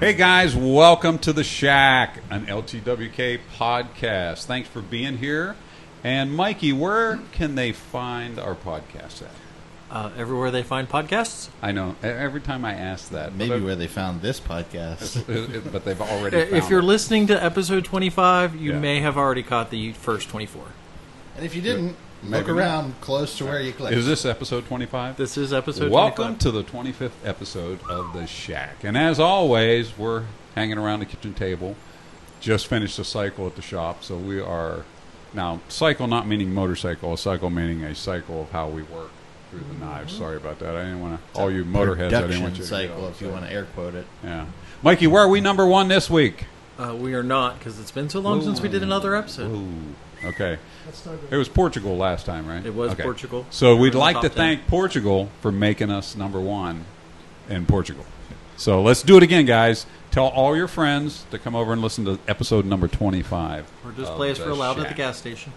Hey guys, welcome to The Shack, an LTWK podcast. Thanks for being here. And Mikey, where can they find our podcast at? Everywhere they find podcasts. I know. Every time I ask that. Maybe where they found this podcast. But they've already found If you're it. listening to episode 25, you may have already caught the first 24. And if you didn't, look around close to where you clicked. Is this episode 25? This is episode 25. Welcome to the 25th episode of The Shack. And as always, we're hanging around the kitchen table. Just finished a cycle at the shop, so we are... Now, cycle not meaning motorcycle, a cycle meaning a cycle of how we work through the knives. Sorry about that. I didn't want to... All you motorheads, I didn't want you to cycle, if you want to air quote it. Yeah. Mikey, where are we number one this week? We are not, because it's been so long since we did another episode. Ooh. Okay. It was Portugal last time, right? It was Portugal. So we'd like to 10. thank Portugal for making us number one in Portugal. So let's do it again, guys. Tell all your friends to come over and listen to episode number 25. Or just play us real loud at the gas station.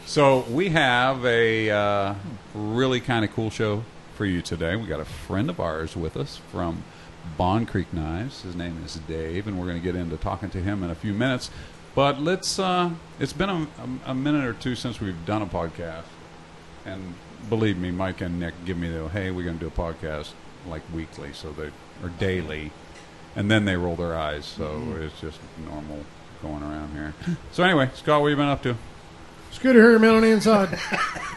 So we have a really kind of cool show for you today. We got a friend of ours with us from Bond Creek Knives. His name is Dave, and we're going to get into talking to him in a few minutes. But let's. It's been a minute or two since we've done a podcast, and believe me, Mike and Nick give me the hey, we're going to do a podcast like weekly, or daily, and then they roll their eyes. So it's just normal going around here. So anyway, Scott, what have you been up to? It's good to hear you, man, on the inside.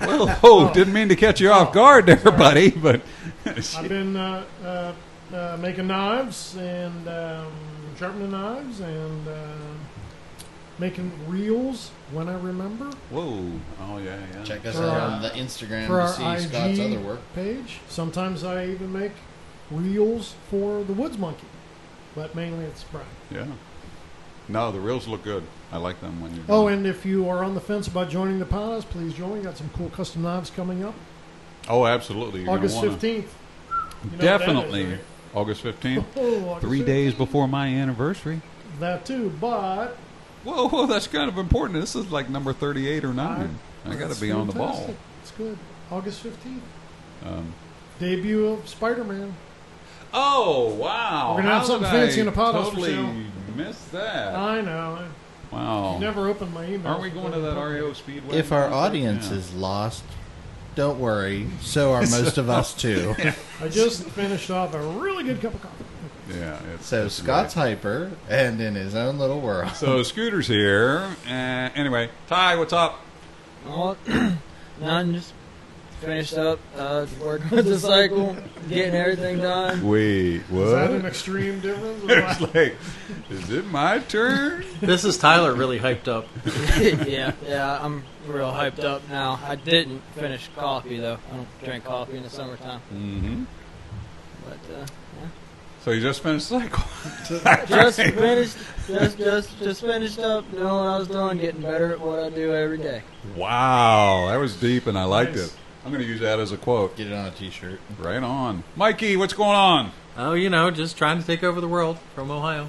Well, didn't mean to catch you off guard there, buddy. But I've been making knives and sharpening knives and making reels when I remember. Whoa! Oh yeah. Check us out on the Instagram for to our see IG Scott's other work page. Sometimes I even make reels for the Woods Monkey, but mainly it's Brian. Yeah. No, the reels look good. I like them when you. Oh, and if you are on the fence about joining the podcast, please join. Got some cool custom knives coming up. Oh, absolutely. You're August gonna 15th. Definitely. That is, right? August 15th. August 3 15th. days before my anniversary. That too, but Whoa, that's kind of important. This is like number 38 or 9. I got to be on the ball. fantastic. It's good. August 15th. Debut of Spider-Man. Oh, wow. We're gonna have How something did fancy in the pot house for totally sale. missed that. I know. Wow. You never opened my email. Aren't we going to that REO Speedway? If our audience is lost, don't worry. So are most of us too. I just finished off a really good cup of coffee. Yeah. So Scott's hyper and in his own little world. So Scooter's here. Anyway, Ty, what's up? Well, none, just finished up working with the cycle, getting everything done. Wait, what? Is that an extreme difference? It's like, is it my turn? This is Tyler really hyped up. yeah, I'm real hyped up now. I didn't finish coffee, though. I don't drink coffee in the summertime. Mm-hmm. But, yeah. So you just finished the cycle? Just finished up doing what I was doing, getting better at what I do every day. Wow, that was deep, and I liked Nice. it. I'm going to use that as a quote. Get it on a t-shirt. Right on. Mikey, what's going on? Oh, just trying to take over the world from Ohio.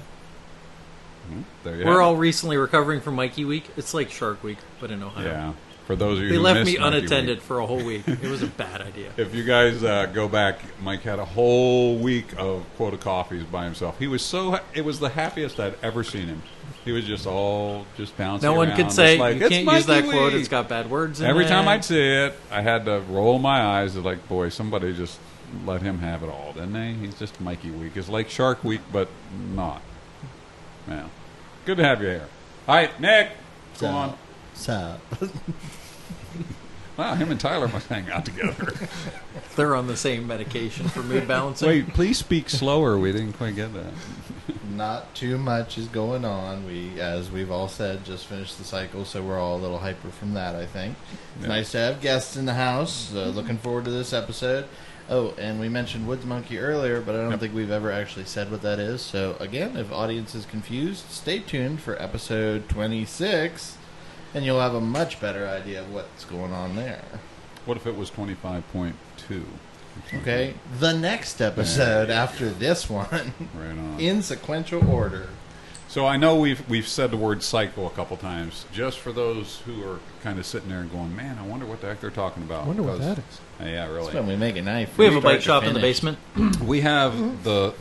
There you We're have all recently recovering from Mikey Week. It's like Shark Week, but in it. Ohio. Yeah. For those of you They who left missed me Mikey unattended Week, for a whole week. It was a bad idea. if you guys go back, Mike had a whole week of quota coffees by himself. He was it was the happiest I'd ever seen him. He was just bouncing No one around, could say just like, you "It's can't use that Mikey quote. Week." It's got bad words in Every it. time I'd see it, I had to roll my eyes. Like, boy, somebody just let him have it all, didn't they? He's just Mikey Week. It's like Shark Week, but not. Yeah. Good to have you here. All right, Nick, what's going on? So, Wow, him and Tyler must hang out together. They're on the same medication for mood balancing. Wait, please speak slower. We didn't quite get that. not too much is going on. We, as we've all said, just finished the cycle, so we're all a little hyper from that, I think. It's nice to have guests in the house. Looking forward to this episode. Oh, and we mentioned Woods Monkey earlier, but I don't think we've ever actually said what that is. So, again, if audience is confused, stay tuned for episode 26, and you'll have a much better idea of what's going on there. What if it was 25.2? Okay, the next episode after this one, Right on. in sequential order. So I know we've said the word cycle a couple times, just for those who are kind of sitting there and going, man, I wonder what the heck they're talking about. I wonder what that is. Yeah, really. That's when we make a knife. We have a Start bike to shop in the finish. basement. We have the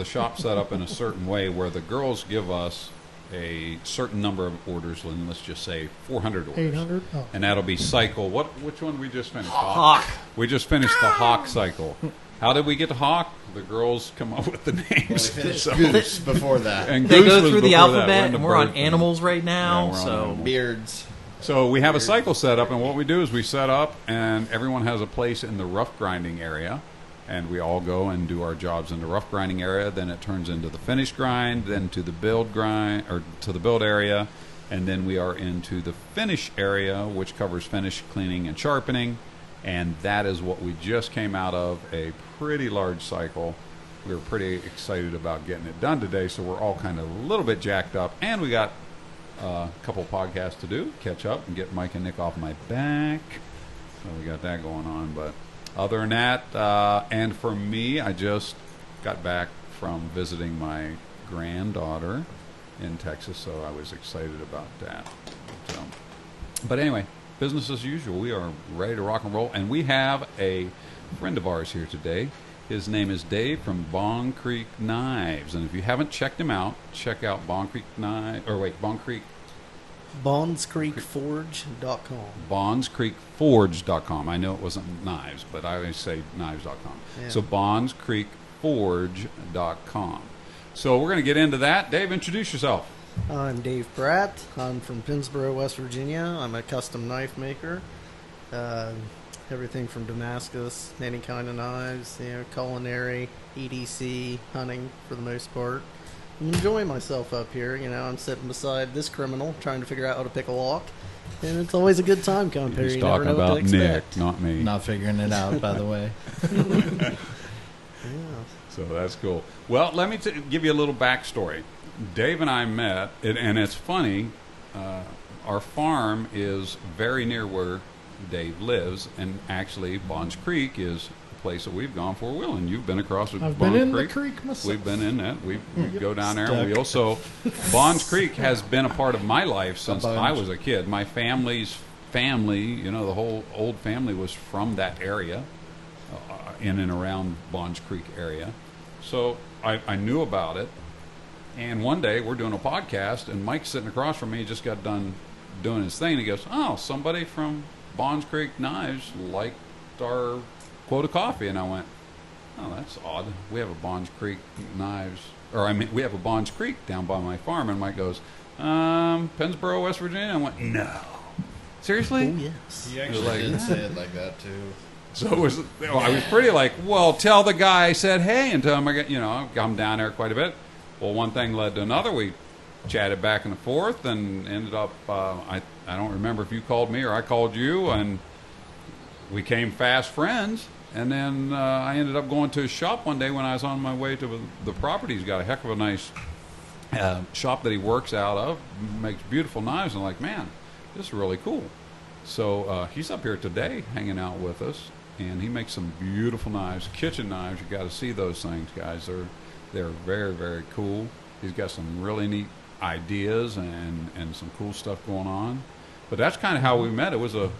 shop set up in a certain way where the girls give us a certain number of orders, and let's just say 400 orders. 800? Oh. And that'll be cycle. Which one we just finished? Hawk. We just finished the Hawk cycle. How did we get to Hawk? The girls come up with the Well, we names. finished So- Goose before that. and They Goose go was through the before that. alphabet, in the and we're on bird thing. animals right Yeah, now. we're on So animals. Beards. So we have a cycle set up, and what we do is we set up, and everyone has a place in the rough grinding area, and we all go and do our jobs in the rough grinding area. Then it turns into the finish grind, then to the build grind, or to the build area, and then we are into the finish area, which covers finish, cleaning, and sharpening, and that is what we just came out of, a pretty large cycle. We were pretty excited about getting it done today, so we're all kind of a little bit jacked up, and we got a couple podcasts to do, catch up, and get Mike and Nick off my back. So we got that going on. But other than that, and for me, I just got back from visiting my granddaughter in Texas, so I was excited about that. So, but anyway, business as usual. We are ready to rock and roll, and we have a friend of ours here today. His name is Dave from Bong Creek Knives, and if you haven't checked him out, check out Bong Creek Knives. Or wait, Bong Creek. BondsCreekForge.com. BondsCreekForge.com. I know it wasn't knives, but I always say knives.com. Yeah. So BondsCreekForge.com. So we're going to get into that. Dave, introduce yourself. I'm Dave Pratt. I'm from Pennsboro, West Virginia. I'm a custom knife maker. Everything from Damascus, any kind of knives, culinary, EDC, hunting for the most part. I'm enjoying myself up here. I'm sitting beside this criminal trying to figure out how to pick a lock. And it's always a good time coming here. He's You never talking know what to about Nick, expect. not me. Not figuring it out, by the way. Yeah. So that's cool. Well, let me give you a little backstory. Dave and I met, and it's funny. Our farm is very near where Dave lives, and actually Bonds Creek is a place that we've gone for a while, and you've been across with I've Bonds been in Creek. the creek myself. We've been in that. We go down there and Stuck. wheel. So Bonds Creek has been a part of my life since bunch. I was a kid. My family's family, the whole old family was from that area, in and around Bonds Creek area. So I knew about it. And one day we're doing a podcast, and Mike's sitting across from me. He just got done doing his thing. And he goes, "Oh, somebody from Bonds Creek Knives liked our quota coffee." And I went, "Oh, that's odd. We have a Bonds Creek Knives, we have a Bonds Creek down by my farm." And Mike goes, "Pennsboro, West Virginia." I went, "No, seriously?" Oh, yes. He actually did say it like that, too. So it was. I was pretty like, well, tell the guy I said hey, and tell him I'm down there quite a bit. Well, one thing led to another. We chatted back and forth, and ended up. I don't remember if you called me or I called you, and we became fast friends. And then I ended up going to his shop one day when I was on my way to the property. He's got a heck of a nice shop that he works out of, makes beautiful knives. And I'm like, man, this is really cool. So he's up here today hanging out with us, and he makes some beautiful knives, kitchen knives. You got to see those things, guys. They're very, very cool. He's got some really neat ideas and some cool stuff going on. But that's kind of how we met. It was I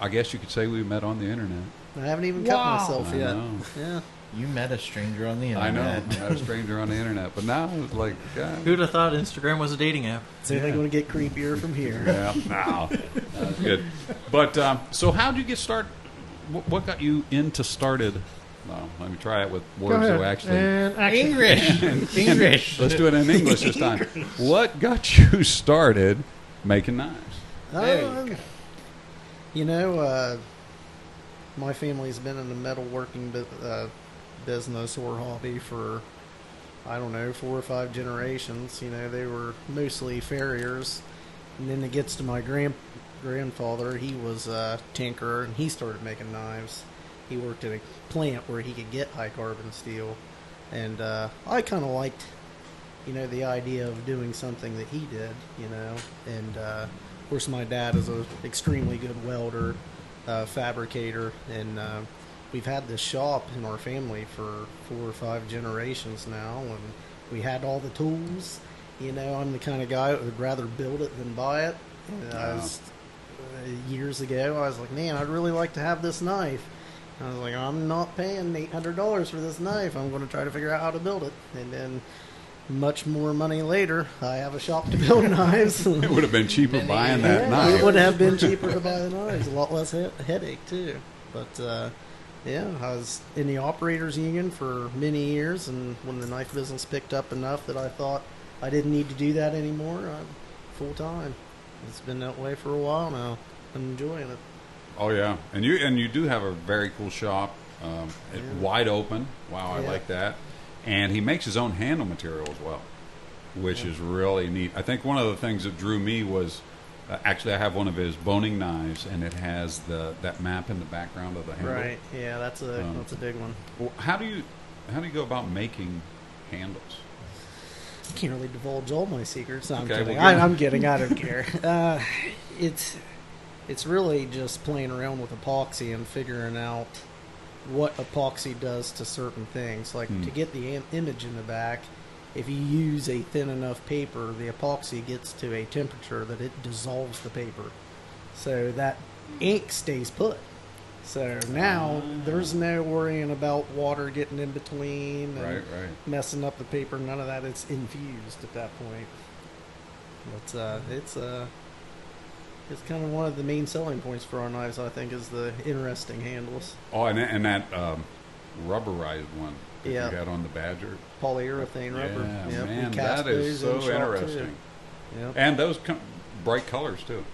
guess you could say we met on the internet. I haven't even cut myself I yet. know. Yeah. You met a stranger on the internet. I know. I met a stranger on the internet. But now it's like, who'd have thought Instagram was a dating app? It's only going to get creepier from here. yeah, no, that's good. But so how did you get started? What got you into started? Well, let me try it with Go words ahead. that actually. And action. English. Let's do it in English this time. What got you started making knives? My family's been in the metalworking business or hobby for, 4 or 5 generations. They were mostly farriers. And then it gets to my grandfather. He was a tinkerer, and he started making knives. He worked at a plant where he could get high carbon steel. And I kind of liked, the idea of doing something that he did, And, of course, my dad is an extremely good welder, fabricator, and we've had this shop in our family for 4 or 5 generations now, and We had all the tools. You know, I'm the kind of guy that would rather build it than buy it. And years ago, I was like, man, I'd really like to have this knife. I was like, I'm not paying $800 for this knife. I'm going to try to figure out how to build it. And then much more money later, I have a shop to build knives. It would have been cheaper buying that knife. It would have been cheaper to buy the knives. A lot less headache, too. But, yeah, I was in the operators union for many years. And when the knife business picked up enough that I thought I didn't need to do that anymore, I'm full time. It's been that way for a while now. I'm enjoying it. Oh yeah, and you do have a very cool shop, wide open. Wow, I like that. And he makes his own handle material as well, which is really neat. I think one of the things that drew me was actually I have one of his boning knives, and it has that map in the background of the handle. Right. Yeah, that's a big one. Well, how do you go about making handles? I can't really divulge all my secrets. No, I'm Okay, kidding. well, I'm kidding. I don't care. It's really just playing around with epoxy and figuring out what epoxy does to certain things. Like to get the image in the back, if you use a thin enough paper, the epoxy gets to a temperature that it dissolves the paper. So that ink stays put. So now there's no worrying about water getting in between and messing up the paper. None of that. It's infused at that point. But it's kind of one of the main selling points for our knives, I think, is the interesting handles. Oh, and that rubberized one that you had on the Badger. Polyurethane rubber. Yeah, man, that is so interesting. Yep. And those bright colors, too.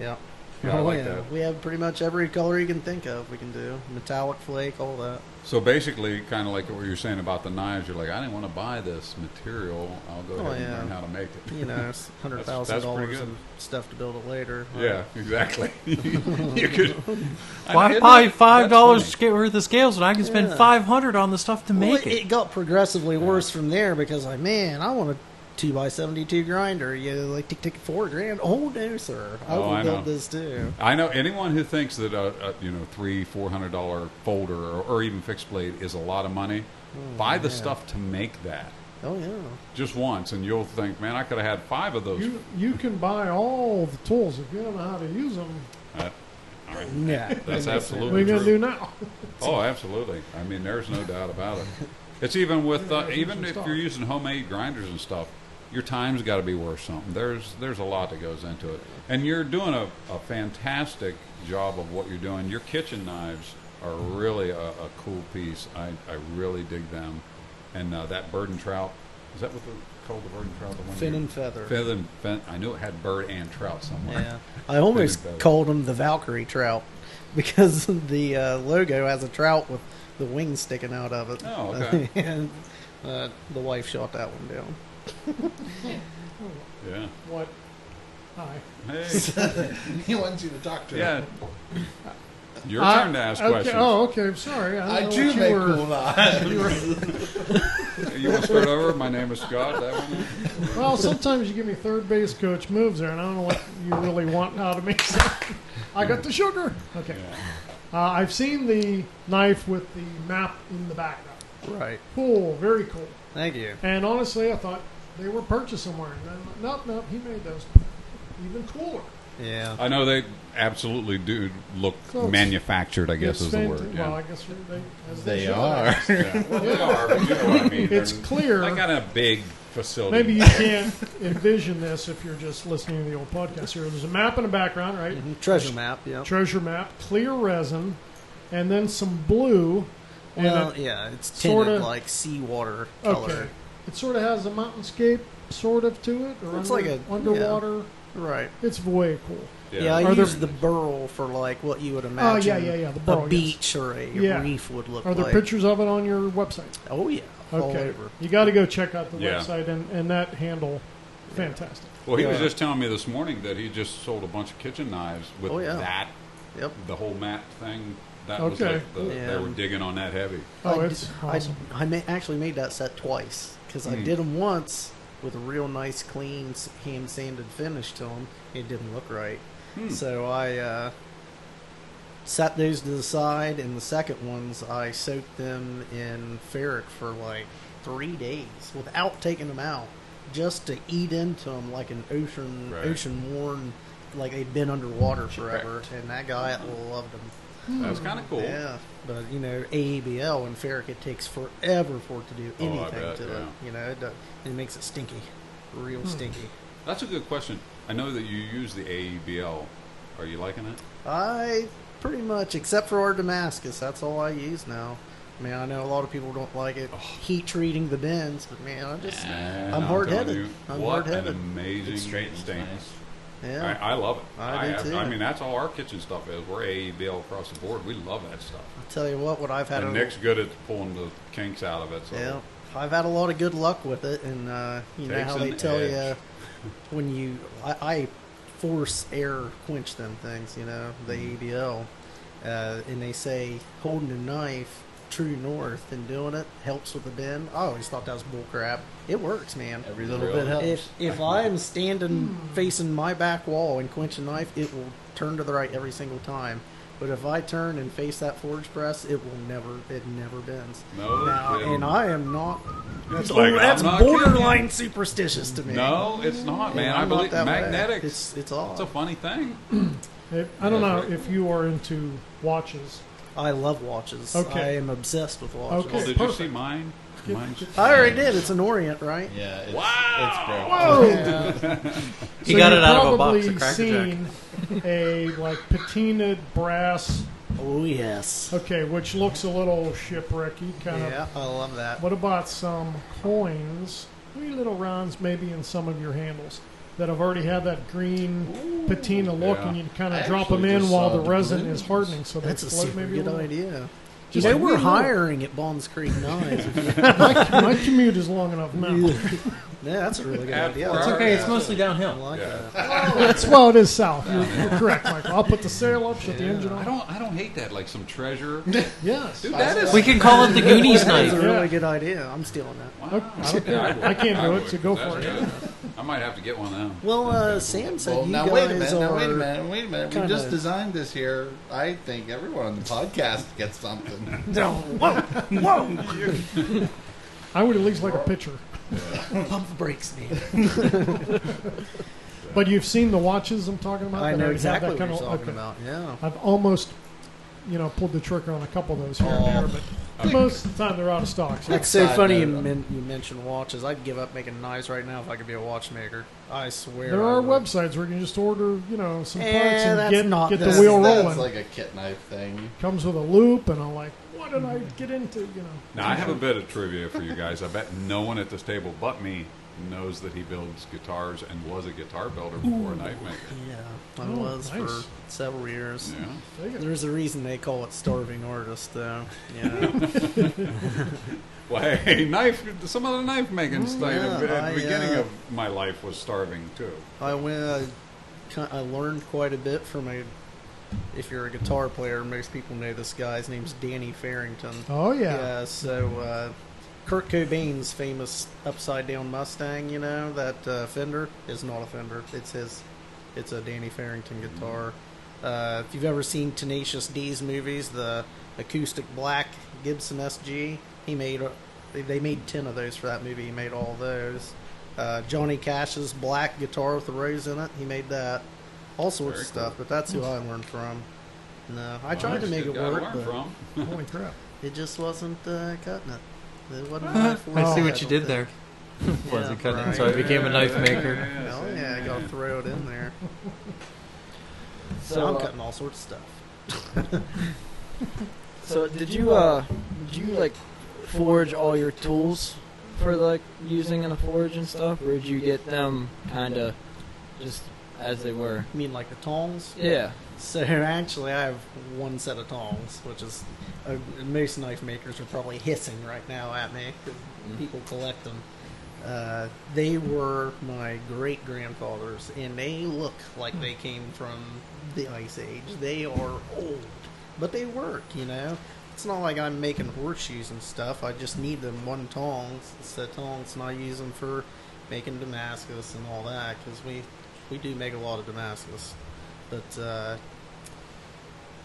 Yeah. I like that. We have pretty much every color you can think of we can do. Metallic flake, all that. So basically, kind of like what you were saying about the knives, you're like, I didn't want to buy this material. I'll go ahead and learn how to make it. You know, it's $100,000 of stuff to build it later. Yeah, exactly. You could. Why buy $5 worth of scales when I can spend $500 on the stuff to make it? It got progressively worse from there because, like, man, I want a 2x72 grinder. You like take $4,000? Oh no, sir! I will build this too. I know anyone who thinks that $300-$400 folder or even fixed blade is a lot of money. Buy the stuff to make that. Oh yeah. Just once, and you'll think, man, I could have had 5 of those. You can buy all the tools if you don't know how to use them. Yeah, that's absolutely what are you true. gonna do now? Oh, absolutely. I mean, there's no doubt about it. It's even with even if you're using homemade grinders and stuff. Your time's got to be worth something. There's a lot that goes into it. And you're doing a fantastic job of what you're doing. Your kitchen knives are really a cool piece. I really dig them. And that bird and trout, is that what they're called, the bird and trout? The one fin and feather. Fin. I knew it had bird and trout somewhere. Yeah. I almost called them the Valkyrie trout because the logo has a trout with the wings sticking out of it. Oh, okay. And the wife shot that one down. Yeah. What? Hi. Hey. He wants you to talk to Yeah. him. Your turn to ask questions. Oh, okay. I'm sorry. I do make cool knives. You want to start over? My name is Scott. That one? Well, sometimes you give me third base coach moves there, and I don't know what you really want out of me. So I got the sugar. Okay. Yeah. I've seen the knife with the map in the background. Right. Cool. Very cool. Thank you. And honestly, I thought they were purchased somewhere. Nope, he made those even cooler. Yeah. I know they absolutely do look manufactured, I guess is the word. Well, I guess they are. Yeah. Well, they are, but you know what I mean. It's clear. They got a big facility. Maybe you can't envision this if you're just listening to the old podcast here. There's a map in the background, right? Mm-hmm. Treasure map, yeah. Treasure map, clear resin, and then some blue. Well, it's tinted like seawater color. Okay. It sort of has a mountainscape sort of to it, or it's like a underwater. Yeah. Right. It's way cool. Yeah, I use the burl for like what you would imagine the burl, a beach or a reef would look like. Are there pictures of it on your website? Oh, yeah. Okay. All over. You got to go check out the website and that handle. Fantastic. Well, he was just telling me this morning that he just sold a bunch of kitchen knives with that. Yep. The whole mat thing. That was like they were digging on that heavy. Oh, it's awesome. I actually made that set twice because I did them once with a real nice, clean, hand-sanded finish to them. It didn't look right. So I set those to the side, and the second ones I soaked them in ferric for like 3 days without taking them out, just to eat into them like an ocean worn, like they'd been underwater forever. And that guy loved them. That's kind of cool. Yeah, but AEBL and ferric, it takes forever for it to do anything to it. It makes it stinky, real stinky. That's a good question. I know that you use the AEBL. Are you liking it? I pretty much, except for our Damascus, that's all I use now. I mean, I know a lot of people don't like it, heat treating the bins, but man, I'm hard-headed. What an amazing stain. Yeah, I love it. I do too. I mean, that's all our kitchen stuff is. We're AEBL across the board. We love that stuff. I'll tell you what I've had. And Nick's good at pulling the kinks out of it. So. Yeah, I've had a lot of good luck with it, and you know how they tell you when I force air quench them things, the AEBL, and they say holding a knife true north and doing it helps with the bend. I always thought that was bull crap. It works, man. Every little bit helps. If I'm standing facing my back wall and quench a knife, it will turn to the right every single time. But if I turn and face that forge press, it never bends. And I am not. That's borderline superstitious to me. No, it's not, man. I believe magnetics. It's odd. It's a funny thing. I don't know if you are into watches. I love watches. Okay. I am obsessed with watches. Okay. Did you see mine? I already did. It's an Orient, right? Yeah. It's Whoa! Yeah. He got it out of a box You've of Cracker seen a patinaed brass. Oh yes. Okay, which looks a little shipwrecky, kind of. Yeah, I love that. What about some coins, wee little rounds, maybe in some of your handles that have already had that green patina look, and you kind of drop them in while the resin is hardening, so that's a float super maybe good idea. Just we're hiring at Bonds Creek Knives. my commute is long enough now. Yeah, that's a really good idea. It's okay. It's mostly I downhill. like that. Well, it is south. You're correct, Michael. I'll put the sail up, shut the engine on. I don't hate that. Like some treasure. Yes. Dude, that is. We can call it the Goonies That's knife. a really good idea. I'm stealing that. Wow. I can't do it, so go for it. Good. I might have to get one now. Well, Sam said Well, you now guys wait a minute. are... Wait a minute. We just designed this here. I think everyone on the podcast gets something. No, whoa! I would at least like a picture. Pump the brakes, man. But you've seen the watches I'm talking about? I that know already have exactly that what kind you're of- talking about. Yeah. I've almost, pulled the trigger on a couple of those here and there, but most of the time they're out of stock. So. It's so Side funny you note, mentioned watches. I'd give up making knives right now if I could be a watchmaker. I swear. There I are would. websites where you can just order, some parts that's and not get the- the wheel That's rolling. like a kit knife thing. Comes with a loop, and I'm like, what did I get into? Now, I have a bit of trivia for you guys. I bet no one at this table but me knows that he builds guitars and was a guitar builder before a knife maker. Yeah, I Oh, was nice. for several years. Yeah. There's a reason they call it starving artist, though. Yeah. Well, hey, some of the knife making stuff at the beginning of my life was starving too. I learned quite a bit from if you're a guitar player, most people know this guy. His name's Danny Farrington. Oh, yeah. Yeah, so Kurt Cobain's famous upside down Mustang, that Fender is not a Fender. It's his. It's a Danny Farrington guitar. If you've ever seen Tenacious D's movies, the acoustic black Gibson SG, they made 10 of those for that movie. He made all those. Johnny Cash's black guitar with the rose in it, he made that. All sorts of stuff, but that's who I learned from. No, I tried to make it work, but Holy crap. it just wasn't cutting it. It wasn't my forte, I see what I you don't did there. Wasn't cutting it, so I became a knife maker. Hell yeah, I gotta throw it in there. So I'm cutting all sorts of stuff. So did you forge all your tools for using in a forge and stuff, or did you get them kind of just as they were? You mean like the tongs? Yeah. So actually, I have one set of tongs, which is most knife makers are probably hissing right now at me. 'Cause people collect them. They were my great grandfathers, and they look like they came from the Ice Age. They are old, but they work. It's not like I'm making horseshoes and stuff. I just need them one set of tongs, and I use them for making Damascus and all that because we do make a lot of Damascus. But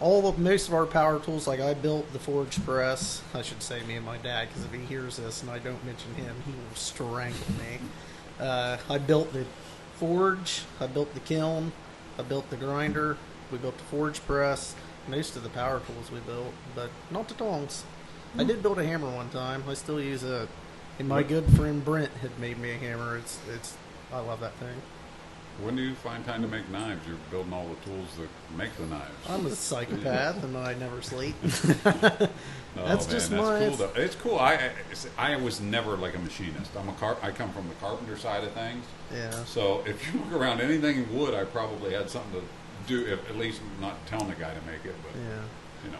most of our power tools, like I built the forge press. I should say me and my dad, because if he hears this and I don't mention him, he will strangle me. I built the forge, I built the kiln, I built the grinder, we built the forge press. Most of the power tools we built, but not the tongs. I did build a hammer one time. I still use it. And my good friend Brent had made me a hammer. It's I love that thing. When do you find time to make knives? You're building all the tools that make the knives. I'm a psychopath, and I never sleep. That's just cool. my. Though. It's cool. I was never like a machinist. I come from the carpenter side of things. Yeah. So if you look around anything in wood, I probably had something to do. At least not telling the guy to make it, but Yeah.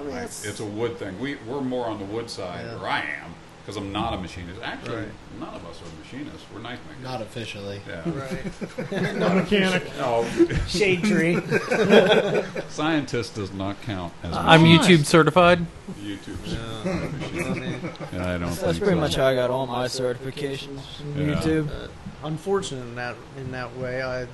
you know, it's a wood thing. We're more on the wood side, Yeah. or I am, because I'm not a machinist. Actually, Right. none of us are machinists. We're knife makers. Not officially. Yeah. Right. No mechanic. No, Shade tree. scientist does not count as a I'm machinist. YouTube certified. YouTube. Yeah. I mean, Yeah, I don't That's think pretty so. much how I got all my certifications from Yeah. YouTube. unfortunate in that way. I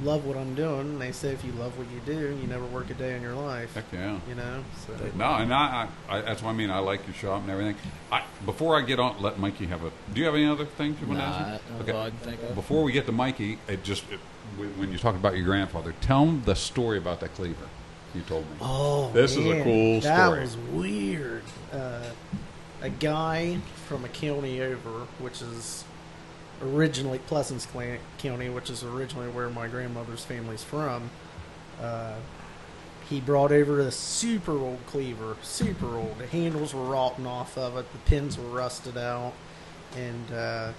love what I'm doing. They say if you love what you do, you never work a day in your life. Heck yeah. You know. So. No, and I that's what I mean. I like your shop and everything. Before I get on, let Mikey have a. Do you have any other things you want to ask? That's all I can think of. Before we get to Mikey, when you talk about your grandfather, tell him the story about that cleaver. You told me. Oh, This is a man, cool that story. was weird. A guy from a county over, which is originally Pleasance County, which is originally where my grandmother's family's from. He brought over a super old cleaver, super old. The handles were rotting off of it, the pins were rusted out, and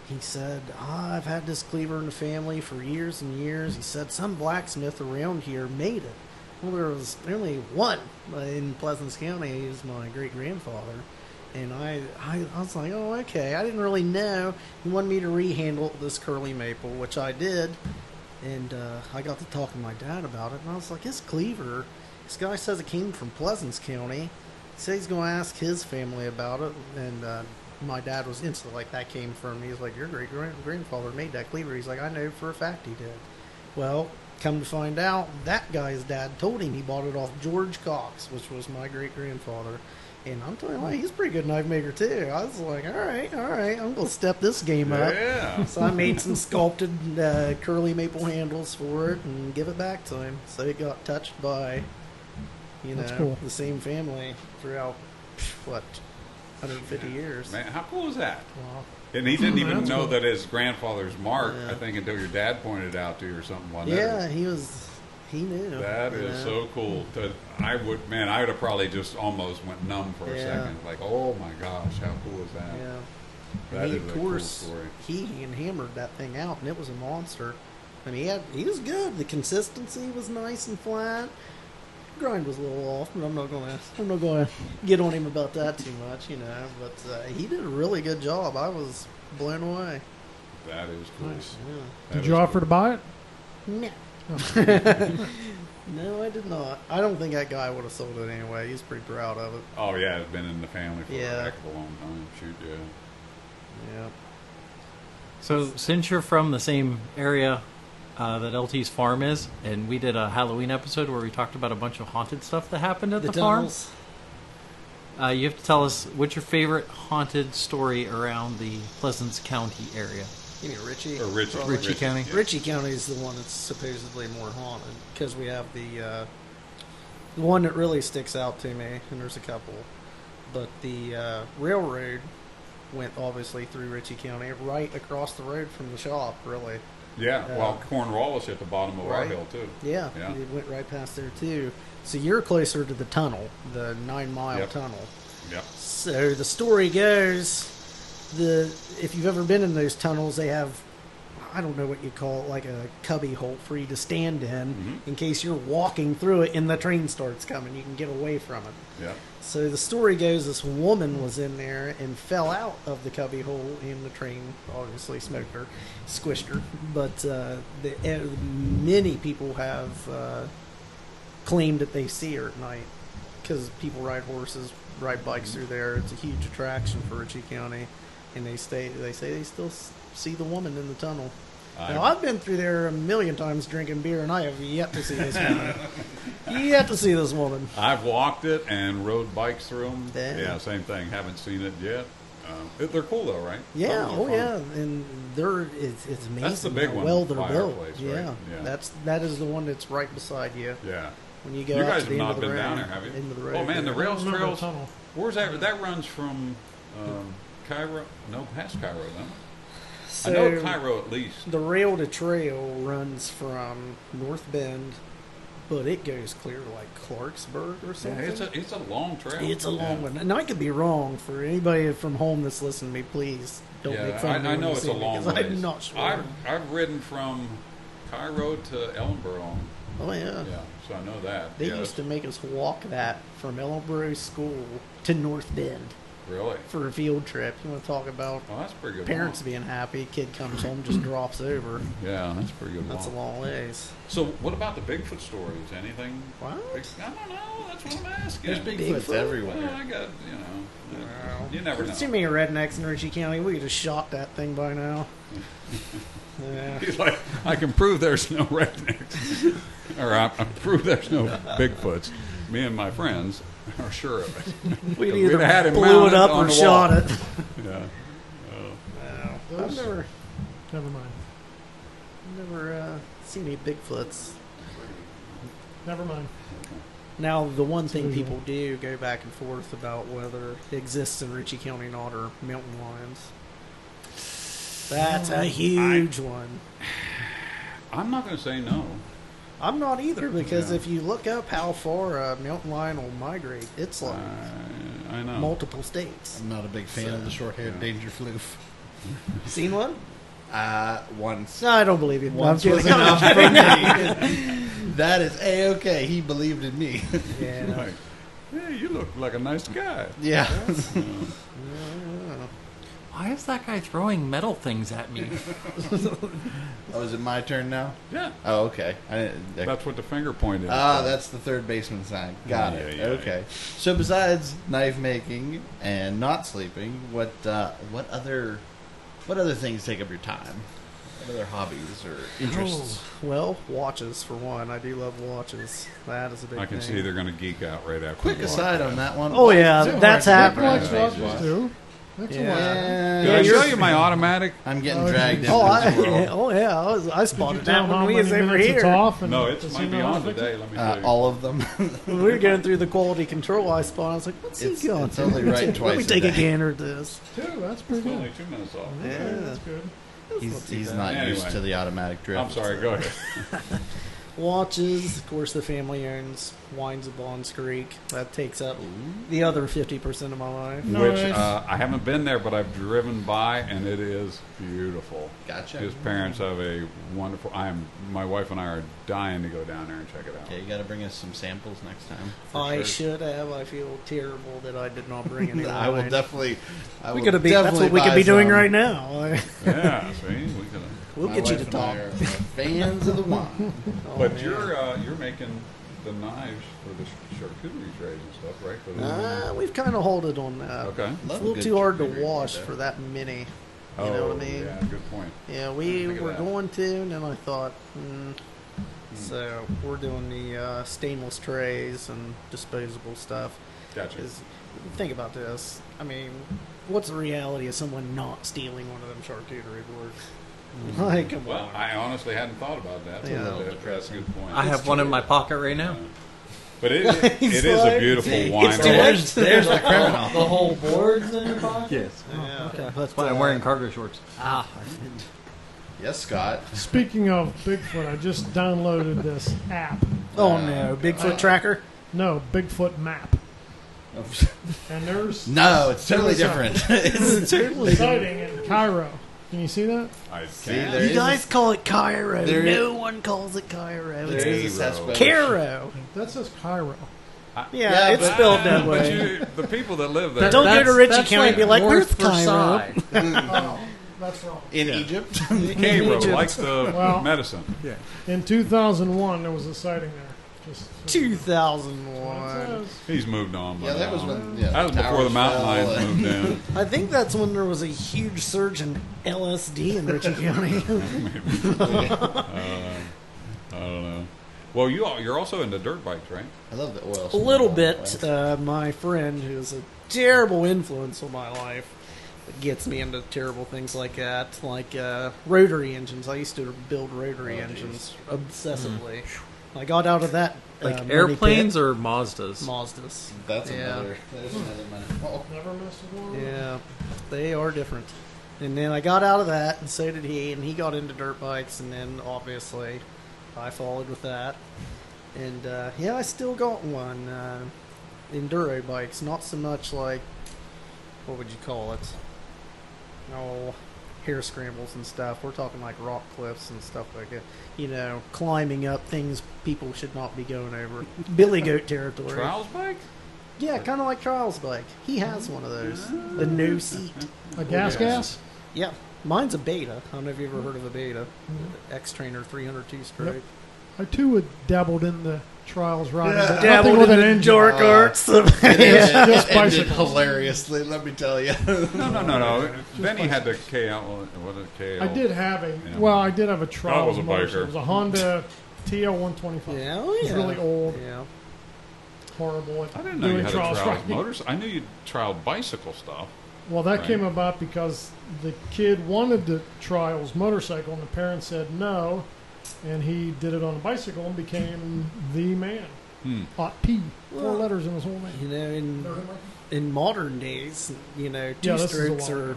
he said, I've had this cleaver in the family for years and years. He said, some blacksmith around here made it. Well, there was only one in Pleasance County. He was my great-grandfather. And I was like, oh, okay. I didn't really know. He wanted me to rehandle this curly maple, which I did. And I got to talking to my dad about it. And I was like, this cleaver, this guy says it came from Pleasance County. He said he's going to ask his family about it. And my dad was instantly like, that came from me. He's like, your great-grandfather made that cleaver. He's like, I know for a fact he did. Well, come to find out, that guy's dad told him he bought it off George Cox, which was my great-grandfather. And I'm telling you, like, he's a pretty good knife maker, too. I was like, all right, I'm going to step this game up. Yeah. So I made some sculpted curly maple handles for it and give it back to him. So it got touched by, That's cool. the same family throughout, 150 years. Man, how cool is that? Wow. And he didn't even That's know cool. that his grandfather's mark, Yeah. I think, until your dad pointed it out to you or something. Wasn't it? Yeah, he knew. That you is know. so cool. I would have probably just almost went numb for a Yeah. second. Like, oh my gosh, how cool is that? Yeah. That And he, is of a cool course, story. he hammered that thing out, and it was a monster. I mean, he was good. The consistency was nice and flat. Grind was a little off, but I'm not gonna get on him about that too much, But he did a really good job. I was blown away. That is cool. Nice. Yeah. That Did is you offer to buy it? No. No, I did not. I don't think that guy would have sold it anyway. He's pretty proud of it. Oh yeah, it's been in the family for Yeah. a heck of a long time. Shoot, yeah. Yeah. So since you're from the same area that LT's farm is, and we did a Halloween episode where we talked about a bunch of haunted stuff that happened at the farm, tunnels. you have to tell us what's your favorite haunted story around the Pleasance County area. You mean Ritchie? Or Ritchie. Probably. Ritchie County. Yeah. Ritchie County is the one that's supposedly more haunted because we have the one that really sticks out to me, and there's a couple. But the railroad went obviously through Ritchie County, right across the road from the shop, really. Yeah, well, Cornwallis at the bottom of our Right. hill too. Yeah, Yeah. it went right past there too. So you're closer to the tunnel, the 9-mile Yep. tunnel. Yep. So the story goes, if you've ever been in those tunnels, they have, I don't know what you call it, like a cubby hole for you to stand in case you're walking through it and the train starts coming. You can get away from it. Yeah. So the story goes, this woman was in there and fell out of the cubby hole, and the train obviously smoked her, squished her. But many people have claimed that they see her at night because people ride horses, ride bikes through there. It's a huge attraction for Ritchie County, and they say they still see the woman in the tunnel. Now, I've been through there a million times drinking beer, and I have yet to see this woman. You have to see this woman. I've walked it and rode bikes through them. Yeah. Same thing. Haven't seen it yet. They're cool though, right? Yeah, Some of them are fun. and it's amazing That's the big how one, well they're built. fireplace, Yeah. right? Yeah. that is the one that's right beside you. Yeah. When you go You out guys to have the end not of the been road, down there, have you? Into the road. Oh man, the there. rails Remember the trails. tunnel. Where's that? That runs from Cairo? No, past Cairo, then. So I know Cairo at least. the rail to trail runs from North Bend, but it goes clear to like Clarksburg or Yeah, something. it's a long trail. It's a long Yeah. one, and I could be wrong. For anybody from home that's listening to me, please don't Yeah, make fun of me. I when know you it's see a me, long 'cause ways. I'm not sure. I've ridden from Cairo to Ellenboro. Oh yeah. Yeah, so I know that. They yeah, used to make us walk that from Ellenboro School to North Bend really. for a field trip. You want to talk about Oh, that's a pretty good. parents walk. being happy? Kid comes home, just drops over. Yeah, that's a pretty good. That's a walk. long ways. So, what about the Bigfoot stories? Anything? What? I don't know. That's what I'm asking. There's Bigfoots Bigfoot? everywhere. Well, I got you never know. There's too many rednecks in Ritchie County. We could have shot that thing by now. Yeah. He's like, I can prove there's no rednecks, or I prove there's no Bigfoots. Me and my friends are sure of it. We'd We'd either have had him blew mounted it up on or the shot wall. it. Yeah. No, I've never Never mind. seen any Bigfoots. Never mind. Now, the one thing usual. people do go back and forth about whether it exists in Ritchie County or not are mountain lions. That's a huge one. I'm not going to say no. I'm not either, because Yeah. if you look up how far a mountain lion will migrate, it's like I know. multiple states. I'm not a big fan of the short-haired Yeah. danger floof. Seen one? Once. No, I don't believe you. No, I'm Once was kidding. enough for me. That is A-okay. He believed in me. Yeah, no. Like, hey, you look like a nice guy. Yeah. Why is that guy throwing metal things at me? Oh, is it my turn now? Yeah. Oh, okay. I didn't, That's what the finger point is. that's the third baseman sign. Got Yeah, it. yeah, Okay. So besides knife making and not sleeping, what other things take up your time? What other hobbies or interests? Well, watches for one. I do love watches. That is a big I can thing. see they're going to geek out right after. Quick the aside podcast. on that one. Oh yeah, Is it that's hard to happening. get Black right watches face too. That's a Yeah. lot. Yeah, Did I you're- show you my automatic? I'm getting Oh, dragged into Oh, this world. oh yeah, I Did you spotted tell that him when how we many was over minutes it's here. off? And No, it does he might be know how on to fix today. it? Let me show you. All of them. When we were going through the quality control, I spotted. I was like, "What's It's- he going it's to? only right Let twice me a take a day. gander at this." Two. That's pretty It's good. only 2 minutes off. Yeah. That's good. He's not used Anyway. to the automatic drift. I'm sorry. Go ahead. Watches, of course, the family owns Wines of Bonds Creek. That takes up the other 50% of my life. Which Nice. I haven't been there, but I've driven by, and it is beautiful. Gotcha. His parents have a wonderful. My wife and I are dying to go down there and check it out. Okay, you got to bring us some samples next time. for I sure. should have. I feel terrible that I did not bring any I will wine. definitely. I We will could have been. That's definitely what we could buy be doing some. right now. Yeah, see, we could. We'll My get you wife to and I talk. are fans of the wine. Oh, But man. you're making the knives for the charcuterie trays and stuff, right? For the, We've kind of halted on that. okay. It's a Love little good too hard to charcuterie wash there. for that many. Oh, You know what I mean? Yeah, good point. Yeah, we Think of were that. going to, and then I thought, so we're doing the stainless trays and disposable stuff. Gotcha. 'Cause think about this. I mean, what's the reality of someone not stealing one of them charcuterie boards? Like, come Well, on. I honestly hadn't thought about that. Yeah. That's a good point. I have one in my pocket right now. But it is a like- beautiful It's wine. too much. There's the criminal. The whole board's in your pocket? Yes. Yeah. Okay. That's why I'm wearing cargo shorts. Yes, Scott. Speaking of Bigfoot, I just downloaded this app. Oh no, Bigfoot tracker. No, Bigfoot map. And there's No, it's totally Check different. It's totally. sighting in Cairo. Can you see that? I See, can. there You is guys call it Cairo. there No one calls it Cairo. There It's is a Cairo. suspect. Caro. That says Cairo. Yeah, Yeah, it's but- spelled that But way. the people that live there. Don't go to Ritchie That's County and be like, North "Where's Cairo?" Versailles. Oh, that's wrong. In Egypt. Cairo, Egypt. like the Well- medicine. In 2001, there was a sighting there. Just that's what it 2001. says. He's moved on. by Yeah, that was now. when. Yeah, That was before the towers mountain fell lions and- moved in. I think that's when there was a huge surge in LSD in Ritchie County. I don't know. Well, you're also into dirt bikes, right? I love the oil. A smell, little by bit. the way. My friend, who's a terrible influence on my life, gets me into terrible things like that, like rotary engines. I used to build rotary engines obsessively. I got out of that. Like money airplanes pit. or Mazdas? Mazdas. That's Yeah. there's another money. Oh. Never messed with one. Yeah, they are different. And then I got out of that, and so did he. And he got into dirt bikes, and then obviously I followed with that. And yeah, I still got one. Enduro bikes, not so much like, what would you call it? No, hair scrambles and stuff. We're talking like rock cliffs and stuff like that. You know, climbing up things people should not be going over. Billy Goat territory. Trials bike? Yeah, kind of like Trials bike. He has one of those. The no seat. A gas? Yeah, mine's a beta. I don't know if you ever heard of a beta. X-Trainer 302 stroke. Yep. I too had dabbled in the trials riding, but nothing Dabbled with in an the engine. dark arts. It Just ended bicycles. hilariously, let me tell you. No. Benny had the KL. What is KL? I did have a Yeah. well, I did have a trials was a motorcycle. biker. It was a Honda TL125. Yeah, oh It was yeah. really old, Yeah. horrible. At I didn't know doing you had a trials riding. motors. I knew you trialed bicycle stuff. Well, that Right. came about because the kid wanted the trials motorcycle, and the parents said no, and he did it on a bicycle and became the man. Hot P, 4 Well, letters in his whole name. You know, in modern days, you know, Yeah, this is a two-strokes while are ago.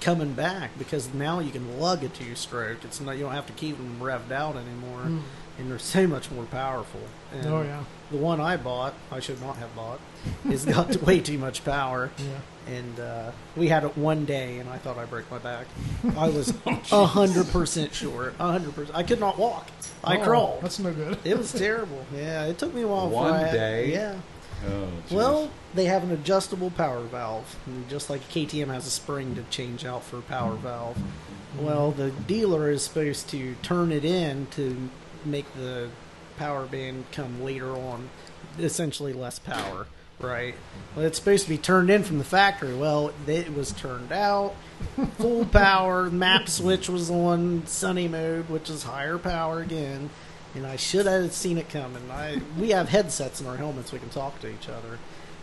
coming back because now you can lug a two-stroke. It's not, you don't have to keep them revved out anymore, Mm. and they're so much more powerful. And Oh yeah, the one I bought, I should not have bought, has got way too much power. yeah. And we had it one day, and I thought I broke my back. I was 100% sure. 100%. I could not walk. I Oh, crawled. That's no good. It was terrible. Yeah, it took me a while. before One I had- day? Yeah. Oh, geez. Well, they have an adjustable power valve, and just like KTM has a spring to change out for power valve. Well, the dealer is supposed to turn it in to make the power band come later on, essentially less power, right? Well, it's supposed to be turned in from the factory. Well, it was turned out, full power, map switch was on sunny mode, which is higher power again. And I should have seen it coming. We have headsets in our helmets. We can talk to each other.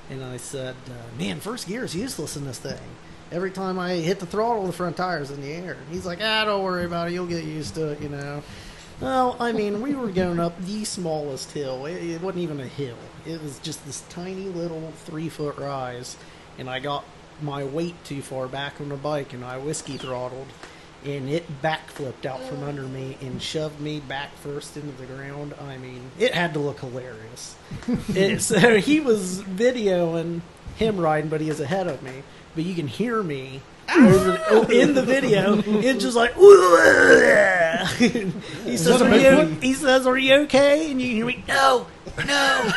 And I said, man, first gear is useless in this thing. Every time I hit the throttle, the front tire's in the air. He's like, don't worry about it. You'll get used to it, you know. Well, I mean, we were going up the smallest hill. It wasn't even a hill. It was just this tiny little 3-foot rise. And I got my weight too far back on the bike, and I whiskey throttled. And it backflipped out from under me and shoved me back first into the ground. I mean, it had to look hilarious. So he was videoing him riding, but he was ahead of me. But you can hear me in the video. It's just like, he says, "Are you okay?" And you can hear me, "No, no."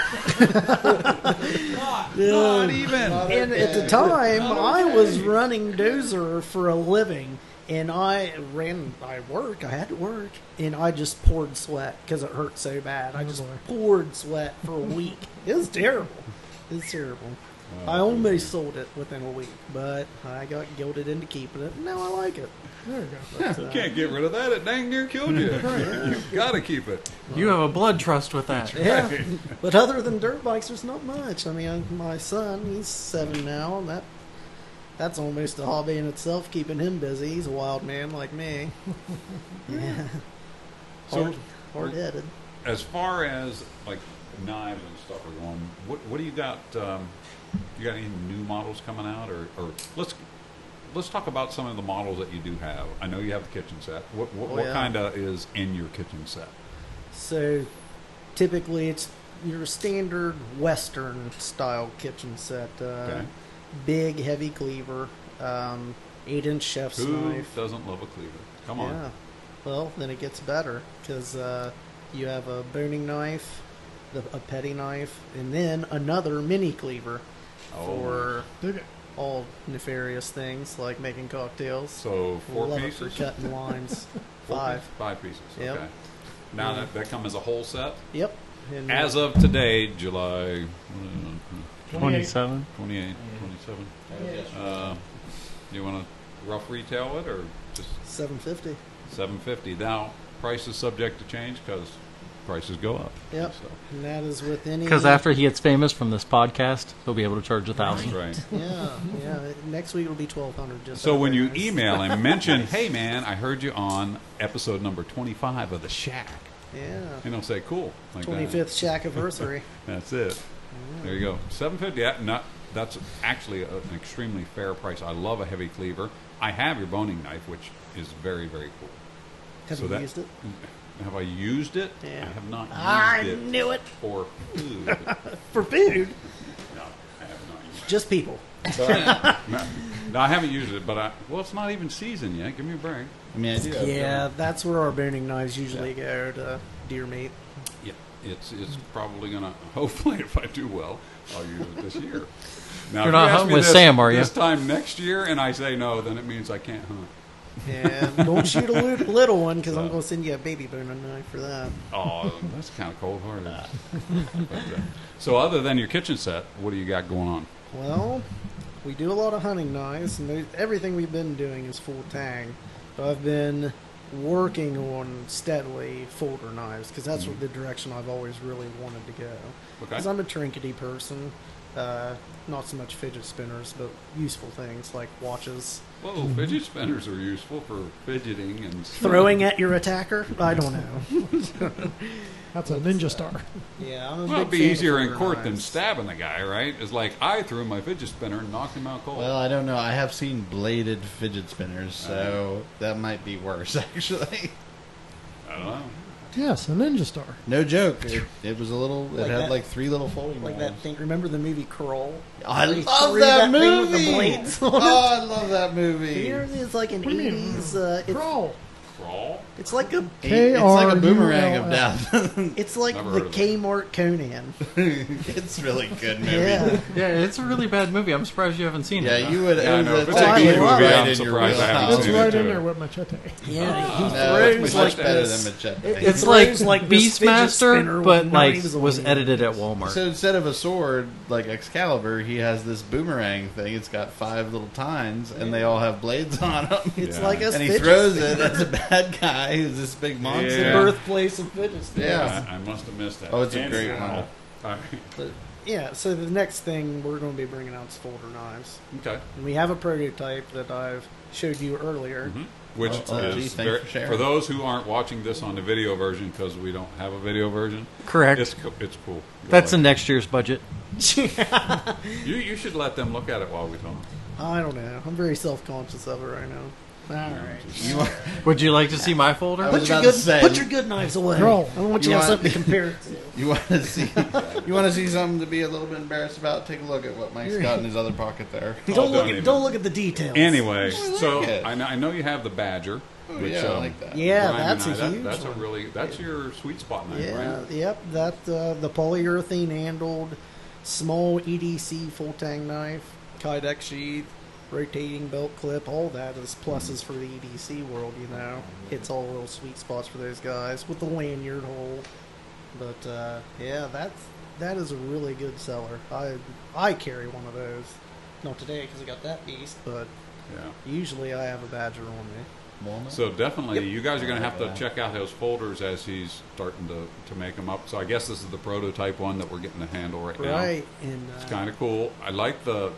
Not even. And at the time, I was running Dozer for a living. And I had to work, and I just poured sweat because it hurt so bad. I just poured sweat for a week. It was terrible. It was terrible. I almost sold it within a week, but I got guilted into keeping it, and now I like it. There you go. But, You can't get rid of that. It dang near killed you. You've got to keep it. You have a blood trust with that. Yeah, but other than dirt bikes, there's not much. I mean, my son, he's 7 now, and that's almost a hobby in itself, keeping him busy. He's a wild man like me. Yeah. So, Hard-headed. as far as like knives and stuff are going, what do you got? You got any new models coming out, or let's talk about some of the models that you do have. I know you have the kitchen set. What yeah. kind of is in your kitchen set? So, typically, it's your standard Western style kitchen set. Okay. Big, heavy cleaver, 8-inch chef's Who knife. doesn't love a cleaver? Come on. Yeah. Well, then it gets better because you have a boning knife, a petty knife, and then another mini cleaver for Dig it. all nefarious things like making cocktails. So 4 Love pieces. it for cutting lines. 4 5. pieces? 5 pieces. Yep. Okay. Now that come as a whole set. Yep. And, As of today, July 27. 28, 27. You want to rough retail it or just $750. $750? Now, price is subject to change because prices go up. Yep. So, And that is with any. Because after he gets famous from this podcast, he'll be able to charge $1,000. that's right. Yeah. Next week it'll be 1,200. Just So out when there, you guys. email and mention, hey man, I heard you on episode number 25 of The Shack, Yeah. say cool. Like 25th Shack anniversary. That's it. There you go. $750. Yeah, that's actually an extremely fair price. I love a heavy cleaver. I have your boning knife, which is very, very cool. Have So you that- used it? Have I used it? Yeah. I have not used I it knew it. for food. For food? No, I have not used Just people. it. No, I haven't used it, but it's not even seasoned yet. Give me a break. I mean, I do have Yeah, that's where our boning knives usually go to deer meat. Yeah, it's probably gonna. Hopefully, if I do well, I'll use it this year. Now, You're if not you ask hunting me with this, Sam, are you? This time next year, and I say no, then it means I can't hunt. And don't shoot a little one because I'm going to send you a baby boning knife for that. Oh, that's kind of cold-hearted. So, other than your kitchen set, what do you got going on? Well, we do a lot of hunting knives, and everything we've been doing is full tang. But I've been working on steadily folder knives because that's what the direction I've always really wanted to go. Okay. Because I'm a trinkety person, not so much fidget spinners, but useful things like watches. Whoa, fidget spinners are useful for fidgeting and Throwing at your attacker? I don't know. That's a ninja star. Yeah, I'm a Well, it'd big be fan of easier in folder court than knives. stabbing the guy, right? It's like I threw my fidget spinner and knocked him out cold. Well, I don't know. I have seen bladed fidget spinners, so that might be worse, actually. I don't know. Yes, a ninja star. No joke. It was a little. It Like had that- like 3 little folding Like knives. that thing. Remember the movie Crawl? I Where he love threw that thing with movie. the blades on Oh, it? I love that movie. Here it's like an What do you mean? 80s. Crawl. Crawl? It's like a. It's like a boomerang of K-R-U-L-L. death. It's like Never the heard of it. Kmart Conan. It's really good movie. Yeah. Yeah, it's a really bad movie. I'm surprised you haven't seen Yeah, it. you would. Yeah, I know. If It's it's a I good love movie, it. I'm in your surprised I haven't wheelhouse. That's seen right it, in too. there with machete. Yeah, he No, throws it's like much better this. than Machete. It's It like throws like this fidget Beastmaster, spinner but with like knives on was it. edited at Walmart. So instead of a sword like Excalibur, he has this boomerang thing. It's got 5 little tines, and they all have blades on them. It's Yeah. like a And he fidget throws spinner. it as a bad guy who's this big monster. It's the Yeah. birthplace of fidget spinners. Yeah. I must have missed that. Oh, it's a great one. All right. But, yeah, so the next thing we're going to be bringing out is folder knives. Okay. And we have a prototype that I've showed you earlier. Mhm. Which Oh, gee, is thanks very, for sharing. for those who aren't watching this on the video version because we don't have a video version. Correct. It's cool. That's in in next year's budget. You should let them look at it while we talk. I don't know. I'm very self-conscious of it right now. All right. You want, Would you like to see my folder? I was Put your about to good, say- put your good knives away. Roll. I don't want you You to have want- something to compare it to. you want to see? You want to see something to be a little bit embarrassed about? Take a look at what Mike's got in his other pocket there. Don't look even. at the details. Anyway, like so it. I know you have the Badger. Oh, Which, yeah, I like that. Yeah, Brian that's and a I, huge That's one. a really that's your sweet spot knife, Yeah, right? yep. That the polyurethane handled, small EDC full tang knife, Kydex sheath, rotating belt clip. All that is pluses for the EDC world. You know, it's all little sweet spots for those guys with the lanyard hole. But yeah, that is a really good seller. I carry one of those. Not today because I got that beast, but Yeah. usually I have a Badger on me. Walnut? So definitely, Yep. you guys are going to have to Yeah. check out those folders as he's starting to make them up. So I guess this is the prototype one that we're getting to handle right now. Right, and It's kind of cool. I like the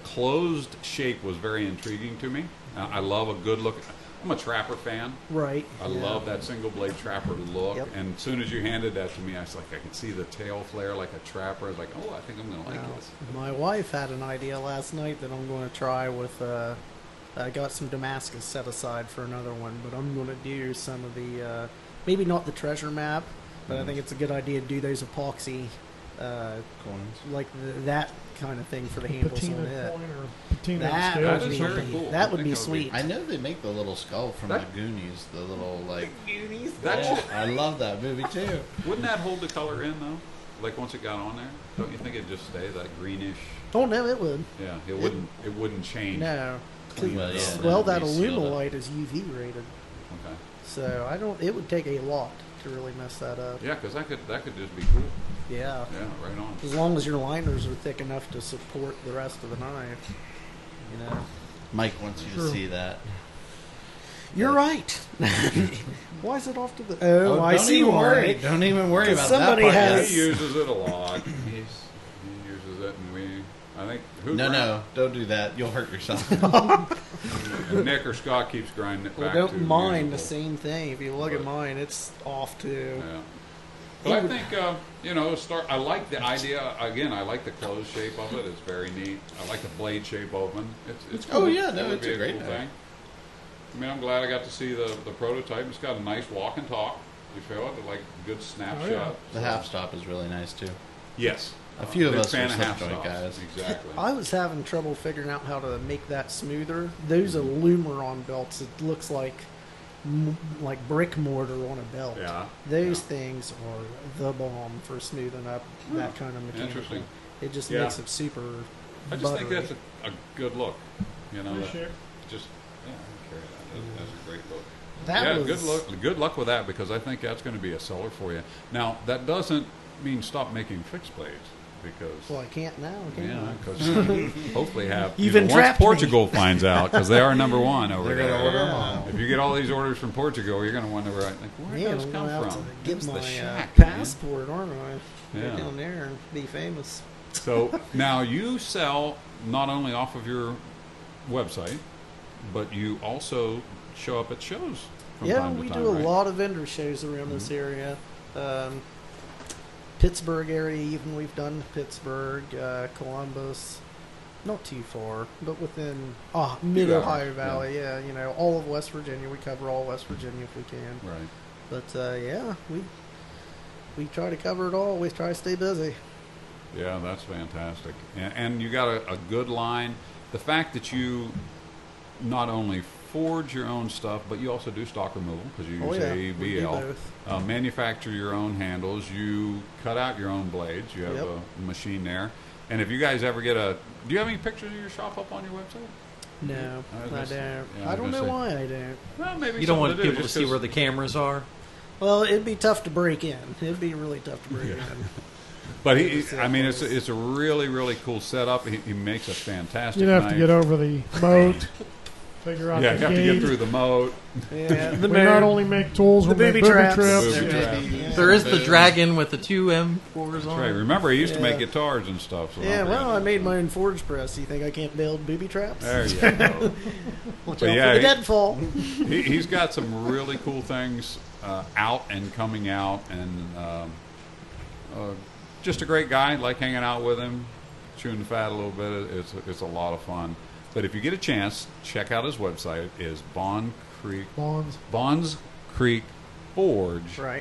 closed shape was very intriguing to me. I love a good look. I'm a trapper fan. right. I yeah. love that single blade trapper look. Yep. And as soon as you handed that to me, I was like, I could see the tail flare like a trapper. I was like, oh, I think I'm going to like Now, this. my wife had an idea last night that I'm going to try with. I got some Damascus set aside for another one, but I'm going to do some of the maybe not the treasure map, but I think it's a good idea to do those epoxy, Coins. like that kind of thing for the handles Patina on it. coin or patina That scales would or be something. very cool. That I would think be that would be- sweet. I know they make the little skull from That- the Goonies. The little like. That Yeah, should, I love that movie too. wouldn't that hold the color in, though? Like once it got on there? Don't you think it'd just stay that greenish? Oh no, it would. Yeah, it wouldn't change. No. Well, yeah, Well, that'd that be sealed up. Illumilite is UV rated, Okay. so I don't. It would take a lot to really mess that up. Yeah, because that could just be cool. Yeah. Yeah, right on. As long as your liners are thick enough to support the rest of the knife, you know. Mike wants you True. to see that. You're right. Why is it off to the? Oh, I don't see even why. worry. Don't even worry 'Cause about somebody that part has- yet. He uses it a lot. He uses it, and I think. No, don't do that. You'll hurt yourself. And Nick or Scott keeps grinding it Well, back don't to mind the usable. same thing. If you look at But- mine, it's off too. Yeah. But I think, I like the idea. Again, I like the closed shape of it. It's very neat. I like the blade shape open. It's cool. Oh, yeah, no, It would it's be a great cool knife. thing. I mean, I'm glad I got to see the prototype. It's got a nice walk and talk. You feel it? Like good snapshot. Oh, yeah. The half stop is really nice too. Yes. A few of Big us are fan slip half joint stops. guys. Exactly. I was having trouble figuring out how to make that smoother. Those Alumeron belts, it looks like brick mortar on a belt. Yeah. Those things are the bomb for smoothing up that kind of mechanical. Interesting. It just Yeah. makes it super. I just think buttery. that's a good look. You know, Appreciate it. just I carry that. That's a great look. That yeah, was good luck. Good luck with that because I think that's going to be a seller for you. Now that doesn't mean stop making fixed blades because Well, I can't now. Can yeah, I? because hopefully have You've once entrapped me. Portugal finds out because they are number one over They're there. gonna order them all. If you get all these orders from Portugal, you're going to wonder where Man, did those I'm come gonna have from? to get It's my the shack, man. passport, aren't I? Yeah. Go down there and be famous. So now you sell not only off of your website, but you also show up at shows. From Yeah, time to we time, do a right? lot of vendor shows around this area. Pittsburgh area, even we've done Pittsburgh, Columbus, not too far, but within mid Ohio hours, Valley. Yeah, all of West Virginia. We cover all West Virginia if we can. Right. But yeah, we try to cover it all. We try to stay busy. Yeah, that's fantastic. And you got a good line. The fact that you not only forge your own stuff, but you also do stock removal because you use We do ABL. both. Manufacture your own handles. You cut out your own blades. You have Yep. a machine there. And if you guys ever get do you have any pictures of your shop up on your website? No, I was I gonna say- don't. yeah, I I was don't know gonna say- why I don't. Well, maybe You don't want something do, people to just see 'cause- where the cameras are. Well, it'd be tough to break in. It'd be really tough to break in. But I mean, it's a really, really cool setup. He makes a fantastic You'd have knife. to get over the moat, figure out Yeah, you the have to gate. get through the moat. Yeah, We not only make tools, we the make booby booby traps. traps. Booby There trap. may be There is the booze. dragon with the two M4s on. Right. it. Remember, he used to make Yeah. guitars and stuff. So Yeah, don't well, forget I that. made my own forge press. You think I can't build booby traps? There you go. Watch But out yeah, for the he- deadfall. He's got some really cool things out and coming out, and just a great guy. Like hanging out with him, chewing the fat a little bit. It's a lot of fun. But if you get a chance, check out his website. It is Bonds. BondsCreekForge.com.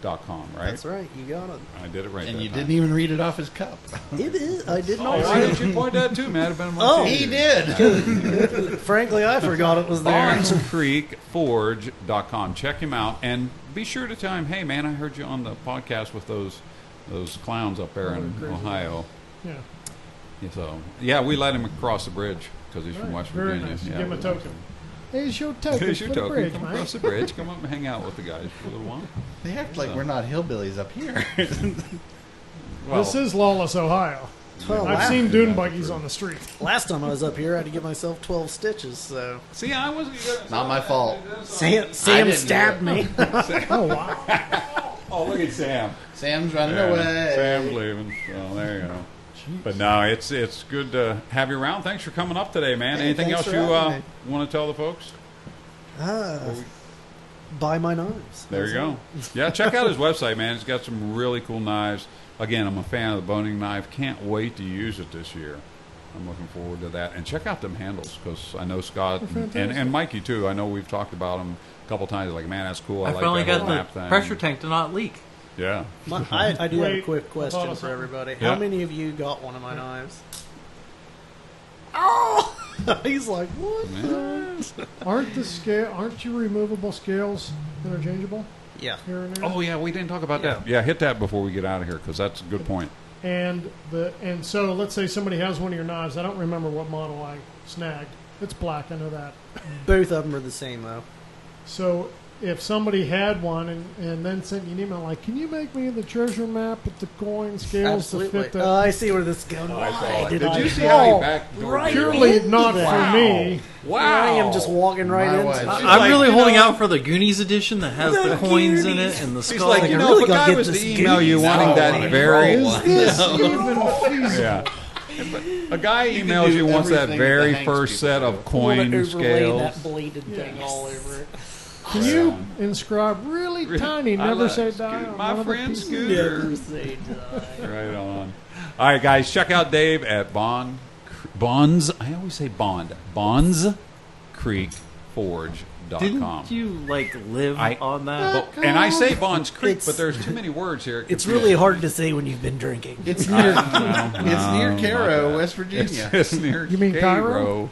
Right. Right? That's right. You got it. I did it right. And that you time. didn't even read it off his cup. It is. I did Oh, not. why see didn't you point that too, man? It'd been much Oh, easier. He did. it. Frankly, I forgot it was there. BondsCreekForge.com. Check him out, and be sure to tell him, hey, man, I heard you on the podcast with those clowns up there in crazy. Ohio. Yeah. Yeah, so, yeah, we let him across the bridge because he's from Right, West very Virginia. nice. Yeah, Give him a we token. Here's your token Here's for your the token. bridge, Come mate. across the bridge. Come up and hang out with the guys for a little while. They act like we're not hillbillies up here. Well, This is lawless Ohio. Well, I've last, seen dune That's buggies true. on the street. last time I was up here, I had to give myself 12 stitches. So see, I wasn't good. Not my fault. Sam didn't stabbed do me. Oh, wow. Oh, look at Sam. Sam's running Yeah, away. Sam's leaving. So there you go. But no, it's good to have you around. Thanks for coming up today, man. Hey, Anything thanks else for you having me. want to tell the folks? Buy my knives. There you That's go. Yeah, check out his website, man. He's got some really cool knives. Again, I'm a fan of the boning knife. Can't wait to use it this year. I'm looking forward to that. And check out them handles because I know Scott and Mikey too. I know we've talked about them a couple times. Like, man, that's cool. I I like finally that got whole the map thing. pressure tank to not leak. Yeah. I do have a Wait, quick I thought question of for something. everybody. Yeah. How many of you got one of my knives? Oh! He's like, what? Man. Aren't your removable scales interchangeable Yeah. here and there? Oh yeah, we didn't talk about that. Yeah, hit that before we get out of here because that's a good point. And so let's say somebody has one of your knives. I don't remember what model I snagged. It's black. I know that. Both of them are the same, though. So if somebody had one and then sent you an email like, can you make me the treasure map with the coin scales Absolutely. to fit that? Oh, I see where this is going. Did you see how he backdoored right. you? Purely not Wow. for me. Wow. I am just walking right My into wife. it. She's I'm like, really you holding know- out for the Goonies edition that has the coins in it and the He's skull. like, I you know, really if a gotta guy get was to this email you Goonies wanting out. that very... Is this even feasible? Yeah. A guy can emails do you wants that everything very the Hanks first people set do. of I wanna coin overlay scales. that bladed thing all over it. Can you inscribe really tiny, I never like say Scoot- die on my one of the friend pieces? Scooter. Never say die. Right on. All right, guys, check out Dave at Bonds. I always say Bond. BondsCreekForge.com. Didn't you like live I- on that? But- and I say Bonds Creek, It's- but there's too many words here. It It's confuses really me. hard to say when you've been drinking. It's near. No, It's near not Cairo, that. West Virginia. It's near You mean Cairo?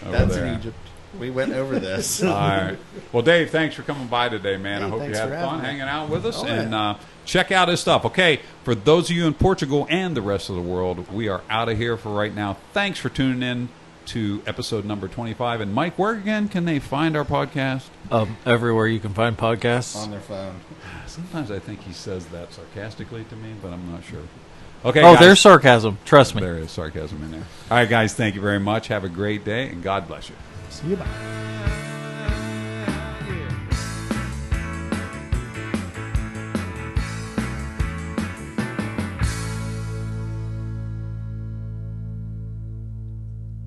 over That's there. in Egypt. We went over this. All right. Well, Dave, thanks for coming by today, man. Hey, I hope you thanks had for fun having me. hanging out with us. Oh, And check out his stuff. Okay, for those of you in Portugal and the rest of the world, we are out of here for right now. Thanks for tuning in to episode number 25. And Mike, where again can they find our podcast? Everywhere you can find podcasts. On their phone. Sometimes I think he says that sarcastically to me, but I'm not sure. Okay, Oh, guys. there's sarcasm. Trust me. There is sarcasm in there. All right, guys, thank you very much. Have a great day, and God bless you. See you bye.